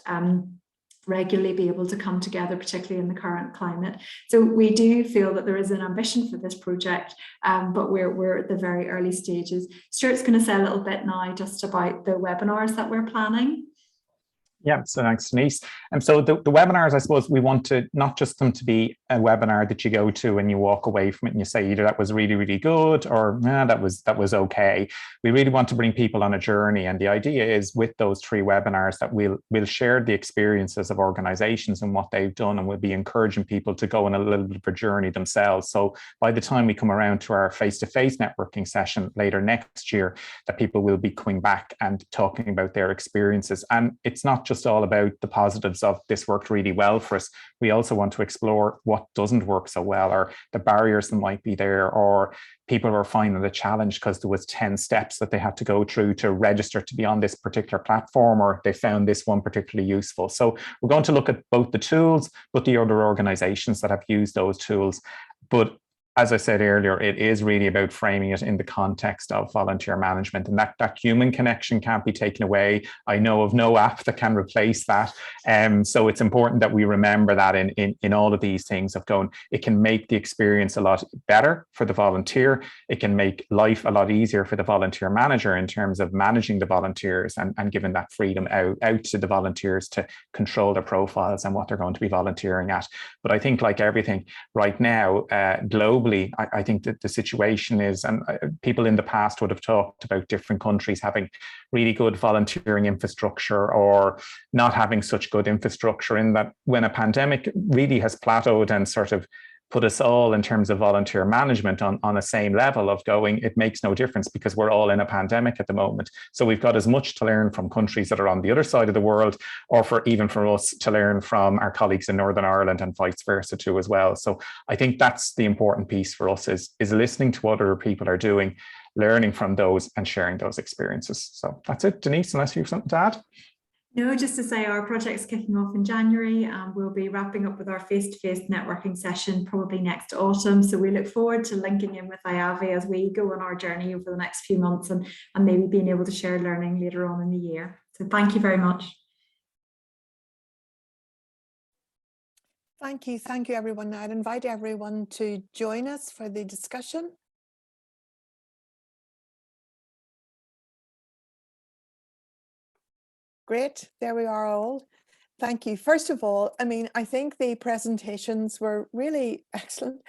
regularly be able to come together, particularly in the current climate. So we do feel that there is an ambition for this project, but we're at the very early stages. Stuart's going to say a little bit now just about the webinars that we're planning. Yeah, so thanks, Denise. And so the webinars, I suppose we want to not just them to be a webinar that you go to and you walk away from it and you say either that was really, really good or nah, that was okay. We really want to bring people on a journey. And the idea is with those 3 webinars that we'll share the experiences of organizations and what they've done, and we'll be encouraging people to go on a little bit of a journey themselves. So by the time we come around to our face-to-face networking session later next year, that people will be coming back and talking about their experiences. And it's not just all about the positives of this worked really well for us. We also want to explore what doesn't work so well, or the barriers that might be there, or people are finding the challenge because there was 10 steps that they had to go through to register to be on this particular platform, or they found this one particularly useful. So we're going to look at both the tools, but the other organizations that have used those tools. But as I said earlier, it is really about framing it in the context of volunteer management, and that human connection can't be taken away. I know of no app that can replace that. So it's important that we remember that in all of these things of going, it can make the experience a lot better for the volunteer. It can make life a lot easier for the volunteer manager in terms of managing the volunteers and giving that freedom out to the volunteers to control their profiles and what they're going to be volunteering at. But I think like everything right now, globally, I think that the situation is, and people in the past would have talked about different countries having really good volunteering infrastructure or not having such good infrastructure, in that when a pandemic really has plateaued and sort of put us all in terms of volunteer management on a same level of going, it makes no difference because we're all in a pandemic at the moment. So we've got as much to learn from countries that are on the other side of the world, or even for us to learn from our colleagues in Northern Ireland and vice versa too as well. So I think that's the important piece for us is listening to what other people are doing, learning from those and sharing those experiences. So that's it, Denise, unless you have something to add. No, just to say our project's kicking off in January and we'll be wrapping up with our face-to-face networking session probably next autumn. So we look forward to linking in with IAVE as we go on our journey over the next few months and maybe being able to share learning later on in the year. So thank you very much. Thank you everyone. Now I'd invite everyone to join us for the discussion. Great, there we are all. Thank you. First of all, I mean, I think the presentations were really excellent.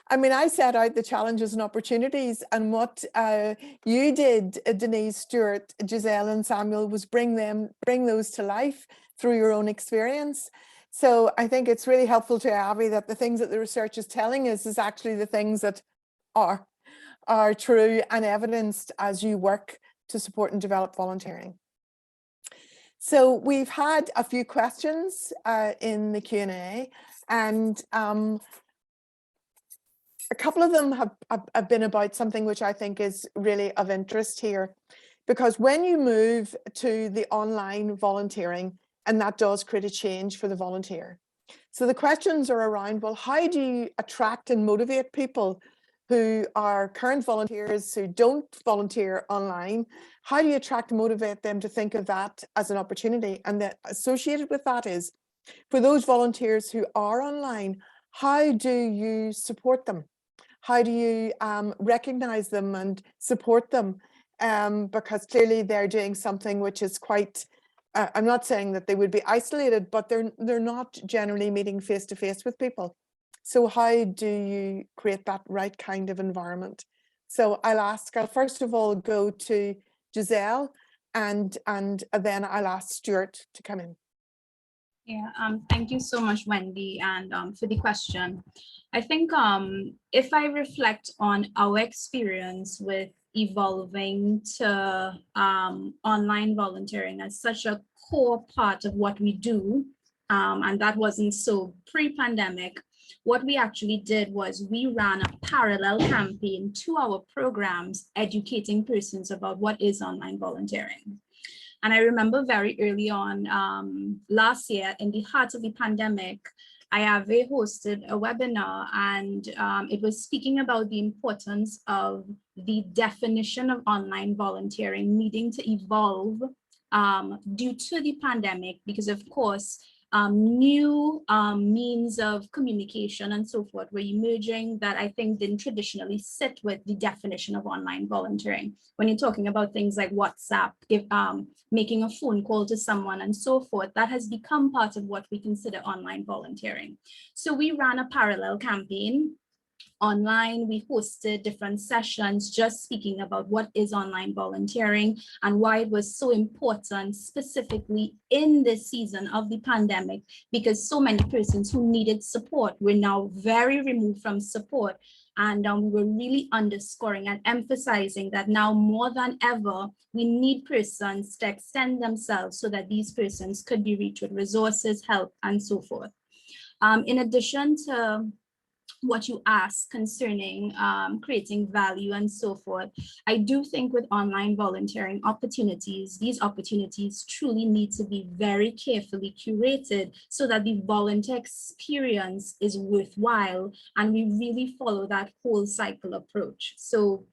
I mean, I set out the challenges and opportunities, and what you did, Denise, Stuart, Giselle and Samuel, was bring those to life through your own experience. So I think it's really helpful to IAVE that the things that the research is telling us is actually the things that are true and evidenced as you work to support and develop volunteering. So we've had a few questions in the Q&A, and a couple of them have been about something which I think is really of interest here, because when you move to the online volunteering, and that does create a change for the volunteer. So the questions are around, well, how do you attract and motivate people who are current volunteers who don't volunteer online? How do you attract and motivate them to think of that as an opportunity? And that associated with that is, for those volunteers who are online, how do you support them? How do you recognize them and support them? Because clearly they're doing something which is quite, I'm not saying that they would be isolated, but they're not generally meeting face to face with people. So how do you create that right kind of environment? So I'll first of all go to Giselle, and then I'll ask Stuart to come in. Yeah, thank you so much, Wendy, and for the question. I think if I reflect on our experience with evolving to online volunteering as such a core part of what we do, and that wasn't so pre-pandemic, what we actually did was we ran a parallel campaign to our programs, educating persons about what is online volunteering. And I remember very early on last year, in the heart of the pandemic, IAVE hosted a webinar, and it was speaking about the importance of the definition of online volunteering needing to evolve due to the pandemic, because of course, new means of communication and so forth were emerging that I think didn't traditionally sit with the definition of online volunteering. When you're talking about things like WhatsApp, making a phone call to someone and so forth, that has become part of what we consider online volunteering. So we ran a parallel campaign online. We hosted different sessions just speaking about what is online volunteering and why it was so important, specifically in this season of the pandemic, because so many persons who needed support were now very removed from support. And we were really underscoring and emphasizing that now more than ever, we need persons to extend themselves so that these persons could be reached with resources, help, and so forth. In addition to what you asked concerning creating value and so forth, I do think with online volunteering opportunities, these opportunities truly need to be very carefully curated so that the volunteer experience is worthwhile and we really follow that whole cycle approach. So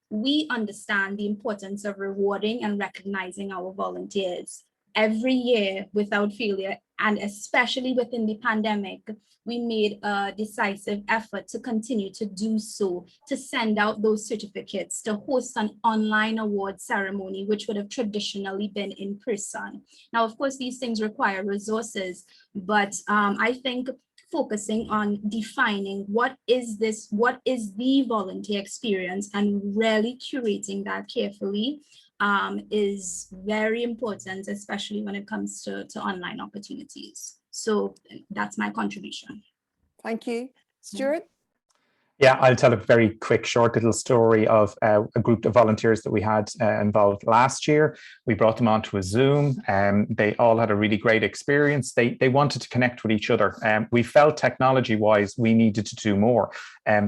we understand the importance of rewarding and recognizing our volunteers every year without failure, and especially within the pandemic. We made a decisive effort to continue to do so, to send out those certificates, to host an online award ceremony, which would have traditionally been in person. Now, of course, these things require resources, but I think focusing on defining what is the volunteer experience and really curating that carefully is very important, especially when it comes to online opportunities. So that's my contribution. Thank you. Stuart? Yeah, I'll tell a very quick, short little story of a group of volunteers that we had involved last year. We brought them onto a Zoom, and they all had a really great experience. They wanted to connect with each other. We felt technology-wise we needed to do more.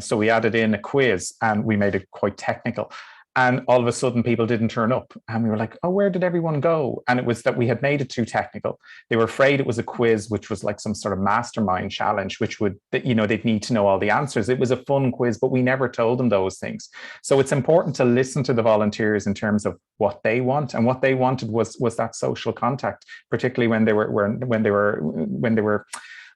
So we added in a quiz and we made it quite technical. And all of a sudden people didn't turn up, and we were like, oh, where did everyone go? And it was that we had made it too technical. They were afraid it was a quiz, which was like some sort of mastermind challenge, which would, you know, they'd need to know all the answers. It was a fun quiz, but we never told them those things. So it's important to listen to the volunteers in terms of what they want, and what they wanted was that social contact, particularly when they were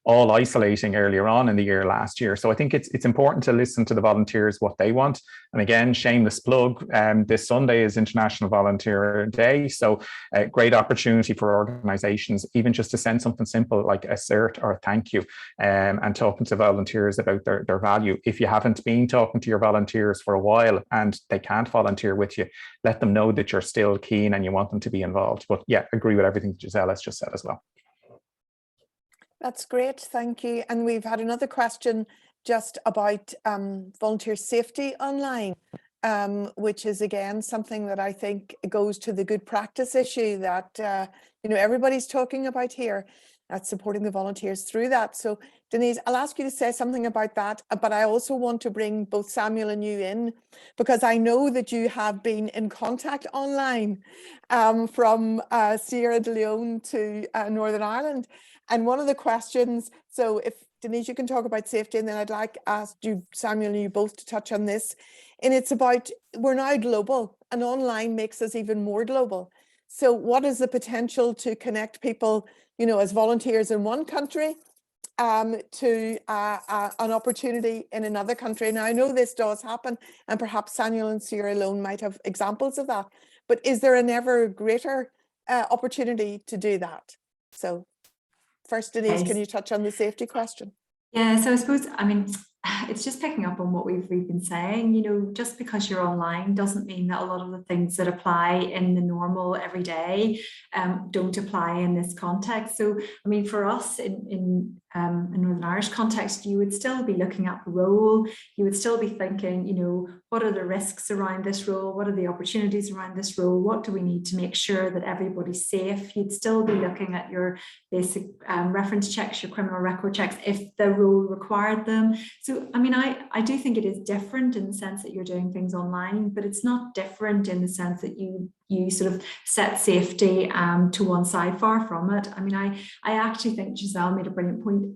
all isolating earlier on in the year last year. So I think it's important to listen to the volunteers, what they want. And again, shameless plug, this Sunday is International Volunteer Day. So a great opportunity for organizations, even just to send something simple like a cert or a thank you, and talking to volunteers about their value. If you haven't been talking to your volunteers for a while and they can't volunteer with you, let them know that you're still keen and you want them to be involved. But yeah, agree with everything Giselle has just said as well. That's great, thank you. And we've had another question just about volunteer safety online, which is again something that I think goes to the good practice issue that you know, everybody's talking about here, that's supporting the volunteers through that. So Denise, I'll ask you to say something about that, but I also want to bring both Samuel and you in, because I know that you have been in contact online from Sierra Leone to Northern Ireland. And one of the questions, so if Denise, you can talk about safety, and then I'd like to ask you, Samuel, and you both to touch on this. And it's about, we're now global, and online makes us even more global. So what is the potential to connect people, you know, as volunteers in one country to an opportunity in another country? Now, I know this does happen, and perhaps Samuel and Sierra Leone might have examples of that, but is there an ever greater opportunity to do that? So first, Denise, can you touch on the safety question? Yeah, so I suppose, I mean, it's just picking up on what we've been saying, you know, just because you're online doesn't mean that a lot of the things that apply in the normal everyday don't apply in this context. So, I mean, for us in Northern Irish context, you would still be looking at the role, you would still be thinking, you know, what are the risks around this role? What are the opportunities around this role? What do we need to make sure that everybody's safe? You'd still be looking at your basic reference checks, your criminal record checks, if the role required them. So, I mean, I do think it is different in the sense that you're doing things online, but it's not different in the sense that you sort of set safety to one side. Far from it. I mean, I actually think Giselle made a brilliant point.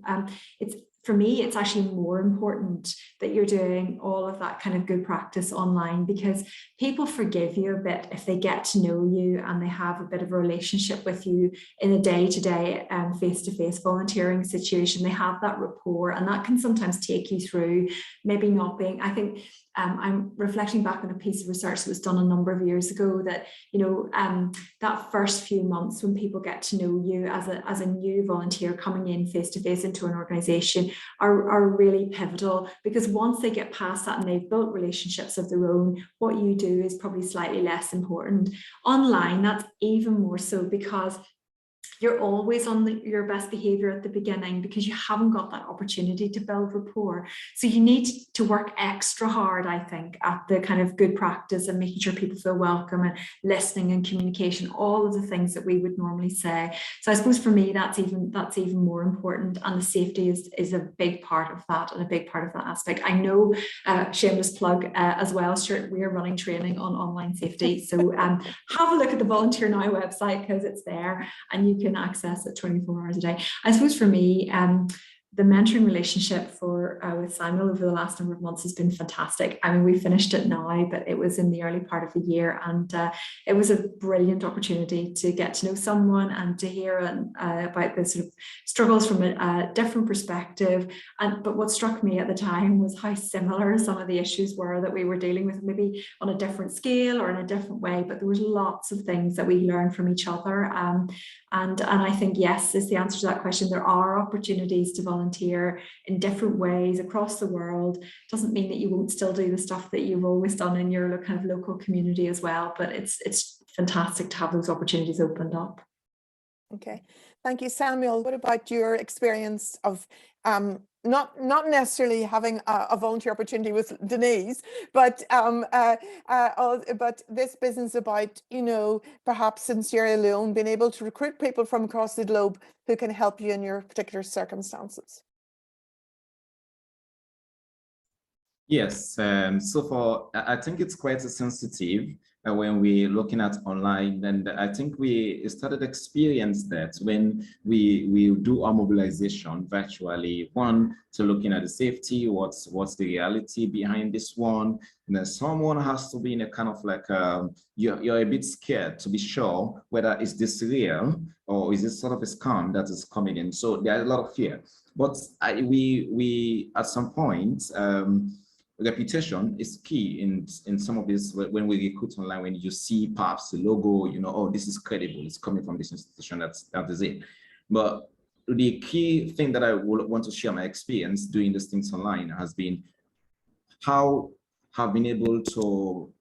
For me, it's actually more important that you're doing all of that kind of good practice online, because people forgive you a bit if they get to know you and they have a bit of a relationship with you in a day-to-day face-to-face volunteering situation. They have that rapport, and that can sometimes take you through maybe not being, I think, I'm reflecting back on a piece of research that was done a number of years ago that, you know, that first few months when people get to know you as a new volunteer coming in face-to-face into an organization are really pivotal, because once they get past that and they've built relationships of their own, what you do is probably slightly less important. Online, that's even more so, because you're always on your best behavior at the beginning because you haven't got that opportunity to build rapport. So you need to work extra hard, I think, at the kind of good practice and making sure people feel welcome and listening and communication, all of the things that we would normally say. So I suppose for me, that's even more important, and the safety is a big part of that and a big part of that aspect. I know, shameless plug as well, sure, we are running training on online safety. So have a look at the Volunteer Now website, because it's there and you can access it 24 hours a day. I suppose for me, the mentoring relationship with Samuel over the last number of months has been fantastic. I mean, we finished it now, but it was in the early part of the year, and it was a brilliant opportunity to get to know someone and to hear about the sort of struggles from a different perspective. But what struck me at the time was how similar some of the issues were that we were dealing with, maybe on a different scale or in a different way, but there was lots of things that we learned from each other. And I think, yes, is the answer to that question. There are opportunities to volunteer in different ways across the world. Doesn't mean that you won't still do the stuff that you've always done in your kind of local community as well, but it's fantastic to have those opportunities opened up. Okay, thank you, Samuel. What about your experience of not necessarily having a volunteer opportunity with Denise, but this business about, you know, perhaps in Sierra Leone being able to recruit people from across the globe who can help you in your particular circumstances? Yes, I think it's quite sensitive when we're looking at online, and I think we started experience that when we do our mobilization virtually. One, to looking at the safety, what's the reality behind this one, and then someone has to be in a kind of like you're a bit scared to be sure whether is this real or is this sort of a scam that is coming in. So there's a lot of fear, but we at some point. Reputation is key in some of this. When we recruit online, when you see perhaps the logo, you know, oh, this is credible, it's coming from this institution, that is it. But the key thing that I would want to share my experience doing these things online has been how I've been able to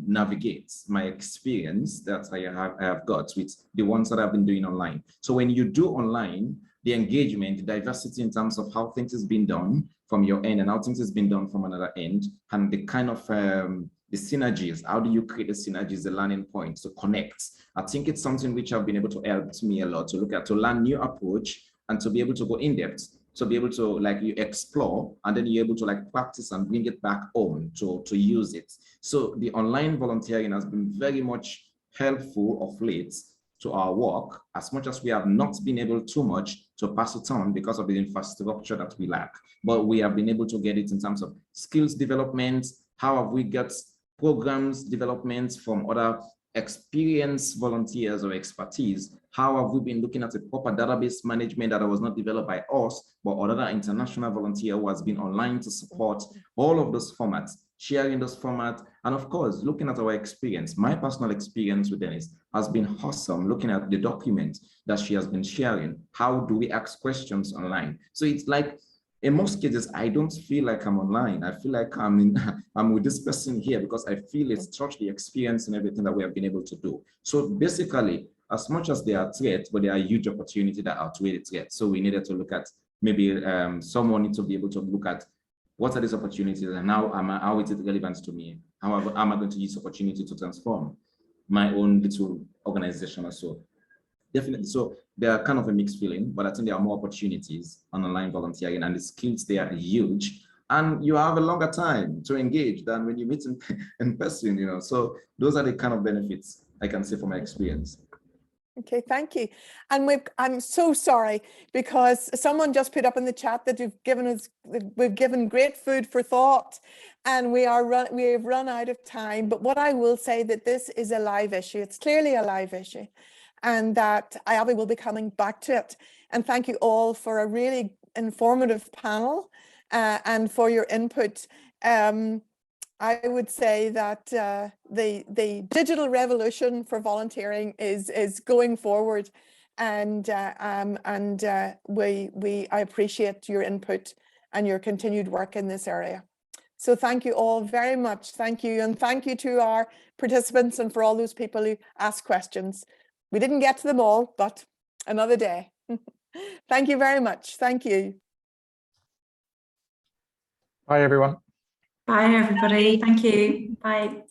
navigate my experience that I have got with the ones that I've been doing online. So when you do online, the engagement, the diversity in terms of how things is being done from your end and how things is being done from another end, and the kind of the synergies, how do you create the synergies, the learning points to connect? I think it's something which I've been able to help me a lot to look at, to learn new approach and to be able to go in depth, to be able to like you explore and then you're able to like practice and bring it back home to use it. So the online volunteering has been very much helpful of late to our work, as much as we have not been able too much to pass it on because of the infrastructure that we lack. But we have been able to get it in terms of skills development. How have we got programs development from other experienced volunteers or expertise? How have we been looking at a proper database management that was not developed by us, but another international volunteer who has been online to support all of those formats, sharing those formats, and of course, looking at our experience. My personal experience with Denise has been awesome, looking at the document that she has been sharing. How do we ask questions online? So it's like, in most cases, I don't feel like I'm online. I feel like I'm with this person here because I feel it's such the experience and everything that we have been able to do. So basically, as much as there are threats, but there are huge opportunities that outweigh the threats. So we needed to look at maybe someone needs to be able to look at what are these opportunities and how is it relevant to me? How am I going to use opportunity to transform my own little organization or so? Definitely. So they are kind of a mixed feeling, but I think there are more opportunities on online volunteering and the skills there are huge. And you have a longer time to engage than when you meet in person, you know. So those are the kind of benefits I can say from my experience. Okay, thank you. And I'm so sorry because someone just put up in the chat that we've given great food for thought, and we've run out of time. But what I will say that this is a live issue. It's clearly a live issue, and that IAVE will be coming back to it. And thank you all for a really informative panel and for your input. I would say that the digital revolution for volunteering is going forward, and I appreciate your input and your continued work in this area. So thank you all very much. Thank you, and thank you to our participants and for all those people who asked questions. We didn't get to them all, but another day. Thank you very much. Thank you. Bye, everyone. Bye, everybody. Thank you. Bye.